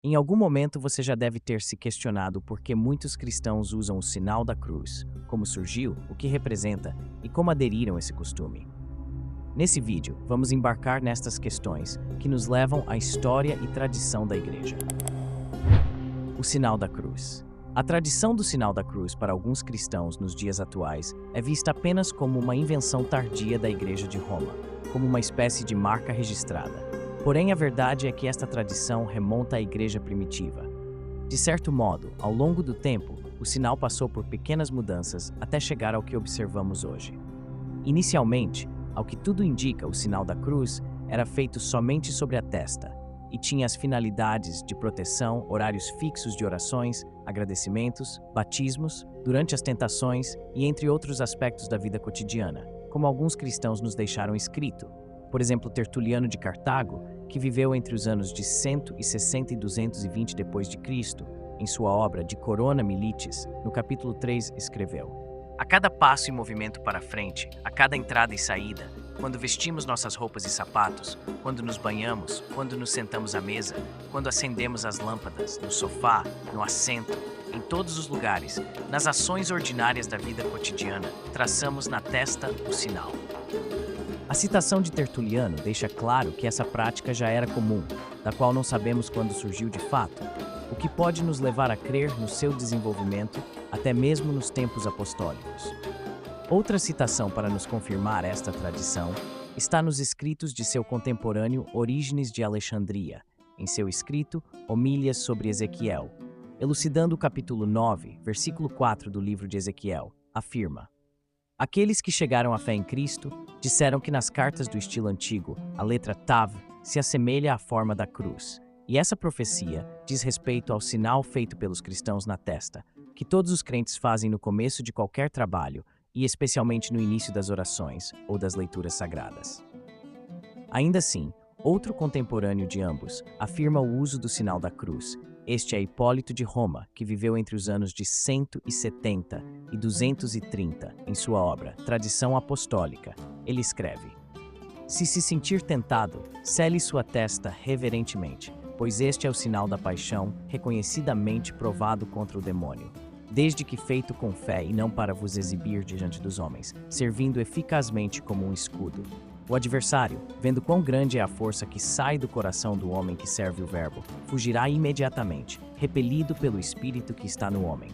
Em algum momento você já deve ter se questionado por que muitos cristãos usam o sinal da cruz, como surgiu, o que representa e como aderiram a esse costume. Nesse vídeo, vamos embarcar nestas questões que nos levam à história e tradição da Igreja. O sinal da cruz. A tradição do sinal da cruz para alguns cristãos nos dias atuais é vista apenas como uma invenção tardia da Igreja de Roma, como uma espécie de marca registrada. Porém, a verdade é que esta tradição remonta à Igreja primitiva. De certo modo, ao longo do tempo, o sinal passou por pequenas mudanças até chegar ao que observamos hoje. Inicialmente, ao que tudo indica, o sinal da cruz era feito somente sobre a testa e tinha as finalidades de proteção, horários fixos de orações, agradecimentos, batismos, durante as tentações e entre outros aspectos da vida cotidiana, como alguns cristãos nos deixaram escrito. Por exemplo, Tertuliano de Cartago, que viveu entre os anos de 160 e 220 d.C., em sua obra De Corona Militis, no capítulo 3, escreveu: A cada passo e movimento para frente, a cada entrada e saída, quando vestimos nossas roupas e sapatos, quando nos banhamos, quando nos sentamos à mesa, quando acendemos as lâmpadas, no sofá, no assento, em todos os lugares, nas ações ordinárias da vida cotidiana, traçamos na testa o sinal. A citação de Tertuliano deixa claro que essa prática já era comum, da qual não sabemos quando surgiu de fato, o que pode nos levar a crer no seu desenvolvimento até mesmo nos tempos apostólicos. Outra citação para nos confirmar esta tradição está nos escritos de seu contemporâneo Orígenes de Alexandria, em seu escrito Homílias sobre Ezequiel. Elucidando o capítulo 9, versículo 4 do livro de Ezequiel, afirma: Aqueles que chegaram à fé em Cristo disseram que nas cartas do estilo antigo, a letra Tav se assemelha à forma da cruz. E essa profecia diz respeito ao sinal feito pelos cristãos na testa, que todos os crentes fazem no começo de qualquer trabalho e especialmente no início das orações ou das leituras sagradas. Ainda assim, outro contemporâneo de ambos afirma o uso do sinal da cruz. Este é Hipólito de Roma, que viveu entre os anos de 170 e 230, em sua obra Tradição Apostólica. Ele escreve: Se sentir tentado, cele sua testa reverentemente, pois este é o sinal da paixão, reconhecidamente provado contra o demônio, desde que feito com fé e não para vos exibir diante dos homens, servindo eficazmente como um escudo. O adversário, vendo quão grande é a força que sai do coração do homem que serve o verbo, fugirá imediatamente, repelido pelo espírito que está no homem,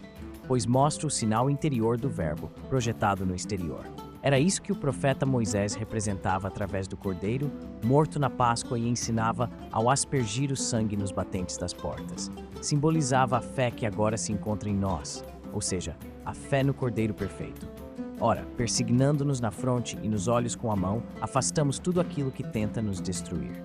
pois mostra o sinal interior do verbo, projetado no exterior. Era isso que o profeta Moisés representava através do cordeiro, morto na Páscoa, e ensinava ao aspergir o sangue nos batentes das portas. Simbolizava a fé que agora se encontra em nós, ou seja, a fé no Cordeiro perfeito. Ora, persignando-nos na fronte e nos olhos com a mão, afastamos tudo aquilo que tenta nos destruir.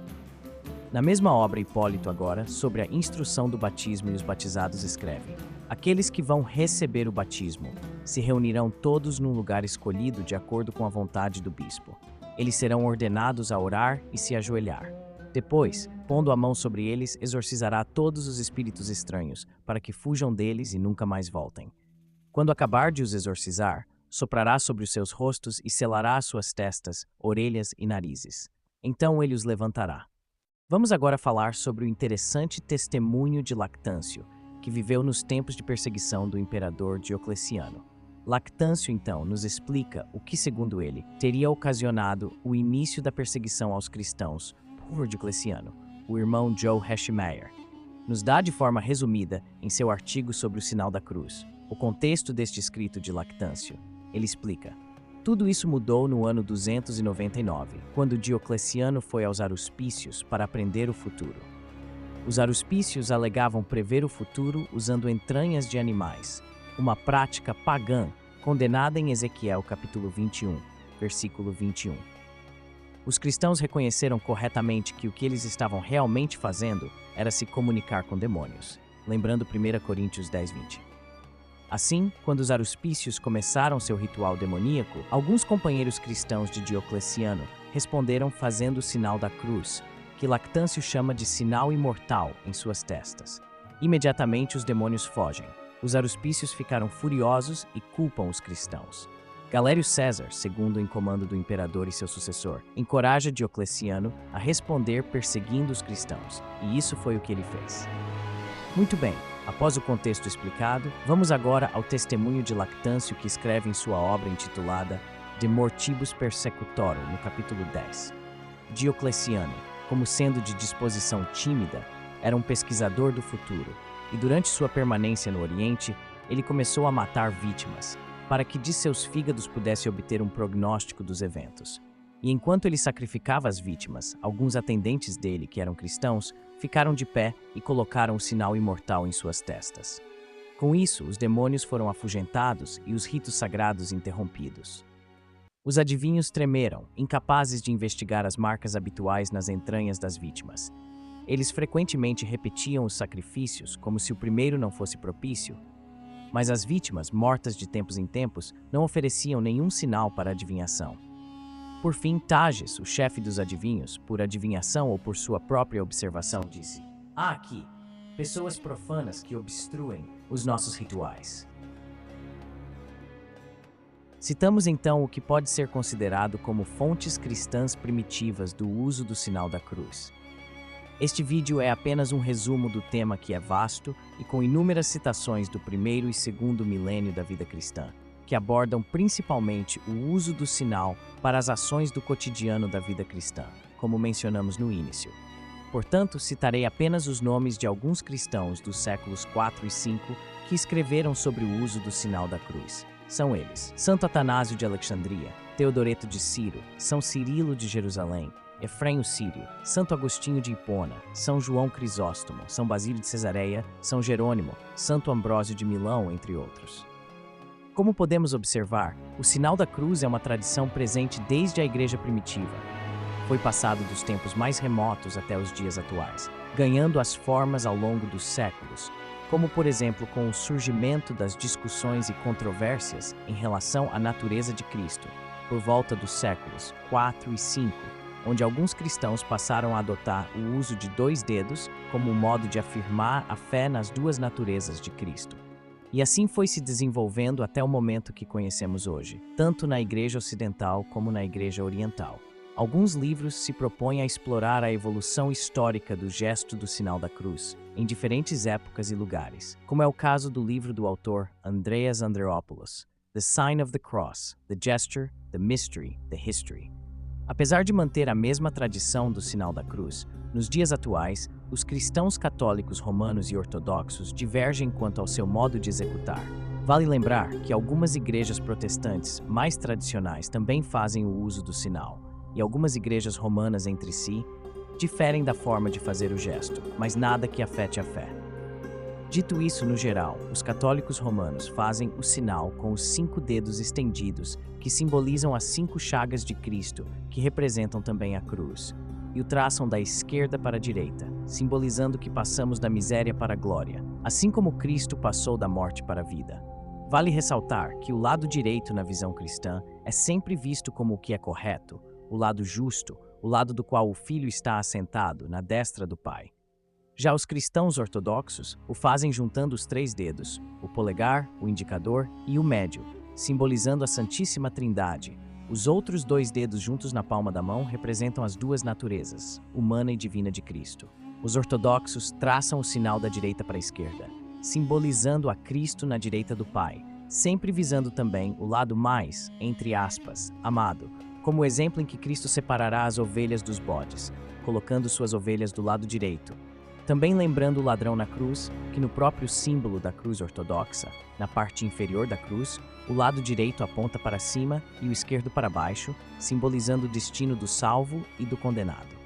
Na mesma obra, Hipólito agora, sobre a instrução do batismo e os batizados, escreve: Aqueles que vão receber o batismo se reunirão todos num lugar escolhido de acordo com a vontade do bispo. Eles serão ordenados a orar e se ajoelhar. Depois, pondo a mão sobre eles, exorcizará todos os espíritos estranhos, para que fujam deles e nunca mais voltem. Quando acabar de os exorcizar, soprará sobre os seus rostos e selará as suas testas, orelhas e narizes. Então ele os levantará. Vamos agora falar sobre o interessante testemunho de Lactâncio, que viveu nos tempos de perseguição do imperador Diocleciano. Lactâncio, então, nos explica o que, segundo ele, teria ocasionado o início da perseguição aos cristãos por Diocleciano, o irmão Joe Heschmeyer. Nos dá de forma resumida, em seu artigo sobre o sinal da cruz, o contexto deste escrito de Lactâncio. Ele explica: Tudo isso mudou no ano 299, quando Diocleciano foi aos aruspícios para aprender o futuro. Os aruspícios alegavam prever o futuro usando entranhas de animais, uma prática pagã condenada em Ezequiel capítulo 21, versículo 21. Os cristãos reconheceram corretamente que o que eles estavam realmente fazendo era se comunicar com demônios, lembrando 1 Coríntios 10:20. Assim, quando os aruspícios começaram seu ritual demoníaco, alguns companheiros cristãos de Diocleciano responderam fazendo o sinal da cruz, que Lactâncio chama de sinal imortal em suas testas. Imediatamente os demônios fogem. Os aruspícios ficaram furiosos e culpam os cristãos. Galério César, segundo em comando do imperador e seu sucessor, encoraja Diocleciano a responder perseguindo os cristãos, e isso foi o que ele fez. Muito bem, após o contexto explicado, vamos agora ao testemunho de Lactâncio que escreve em sua obra intitulada De Mortibus Persecutorum, no capítulo 10. Diocleciano, como sendo de disposição tímida, era um pesquisador do futuro, e durante sua permanência no Oriente, ele começou a matar vítimas, para que de seus fígados pudesse obter um prognóstico dos eventos. E enquanto ele sacrificava as vítimas, alguns atendentes dele, que eram cristãos, ficaram de pé e colocaram o sinal imortal em suas testas. Com isso, os demônios foram afugentados e os ritos sagrados interrompidos. Os adivinhos tremeram, incapazes de investigar as marcas habituais nas entranhas das vítimas. Eles frequentemente repetiam os sacrifícios como se o primeiro não fosse propício, mas as vítimas, mortas de tempos em tempos, não ofereciam nenhum sinal para a adivinhação. Por fim, Tages, o chefe dos adivinhos, por adivinhação ou por sua própria observação, disse: "Há aqui pessoas profanas que obstruem os nossos rituais." Citamos então o que pode ser considerado como fontes cristãs primitivas do uso do sinal da cruz. Este vídeo é apenas um resumo do tema que é vasto e com inúmeras citações do primeiro e segundo milênio da vida cristã, que abordam principalmente o uso do sinal para as ações do cotidiano da vida cristã, como mencionamos no início. Portanto, citarei apenas os nomes de alguns cristãos dos séculos 4 e 5 que escreveram sobre o uso do sinal da cruz. São eles: Santo Atanásio de Alexandria, Teodoreto de Ciro, São Cirilo de Jerusalém, Efrém o Sírio, Santo Agostinho de Hipona, São João Crisóstomo, São Basílio de Cesareia, São Jerônimo, Santo Ambrósio de Milão, entre outros. Como podemos observar, o sinal da cruz é uma tradição presente desde a Igreja primitiva. Foi passado dos tempos mais remotos até os dias atuais, ganhando as formas ao longo dos séculos, como por exemplo com o surgimento das discussões e controvérsias em relação à natureza de Cristo, por volta dos séculos 4 e 5, onde alguns cristãos passaram a adotar o uso de 2 dedos como um modo de afirmar a fé nas duas naturezas de Cristo. E assim foi se desenvolvendo até o momento que conhecemos hoje, tanto na Igreja Ocidental como na Igreja Oriental. Alguns livros se propõem a explorar a evolução histórica do gesto do sinal da cruz, em diferentes épocas e lugares, como é o caso do livro do autor Andreas Andreopoulos, The Sign of the Cross, The Gesture, The Mystery, The History. Apesar de manter a mesma tradição do sinal da cruz, nos dias atuais, os cristãos católicos romanos e ortodoxos divergem quanto ao seu modo de executar. Vale lembrar que algumas igrejas protestantes mais tradicionais também fazem o uso do sinal, e algumas igrejas romanas entre si diferem da forma de fazer o gesto, mas nada que afete a fé. Dito isso, no geral, os católicos romanos fazem o sinal com os 5 dedos estendidos, que simbolizam as 5 chagas de Cristo, que representam também a cruz, e o traçam da esquerda para a direita, simbolizando que passamos da miséria para a glória, assim como Cristo passou da morte para a vida. Vale ressaltar que o lado direito na visão cristã é sempre visto como o que é correto, o lado justo, o lado do qual o Filho está assentado, na destra do Pai. Já os cristãos ortodoxos o fazem juntando os 3 dedos, o polegar, o indicador e o médio, simbolizando a Santíssima Trindade. Os outros 2 dedos juntos na palma da mão representam as 2 naturezas, humana e divina de Cristo. Os ortodoxos traçam o sinal da direita para a esquerda, simbolizando a Cristo na direita do Pai, sempre visando também o lado mais, entre aspas, amado, como o exemplo em que Cristo separará as ovelhas dos bodes, colocando suas ovelhas do lado direito. Também lembrando o ladrão na cruz, que no próprio símbolo da cruz ortodoxa, na parte inferior da cruz, o lado direito aponta para cima e o esquerdo para baixo, simbolizando o destino do salvo e do condenado.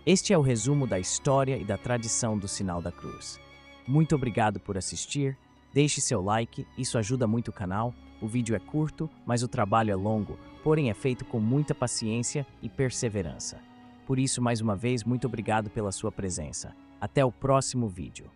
Este é o resumo da história e da tradição do sinal da cruz. Muito obrigado por assistir, deixe seu like, isso ajuda muito o canal. O vídeo é curto, mas o trabalho é longo, porém é feito com muita paciência e perseverança. Por isso, mais uma vez, muito obrigado pela sua presença. Até o próximo vídeo.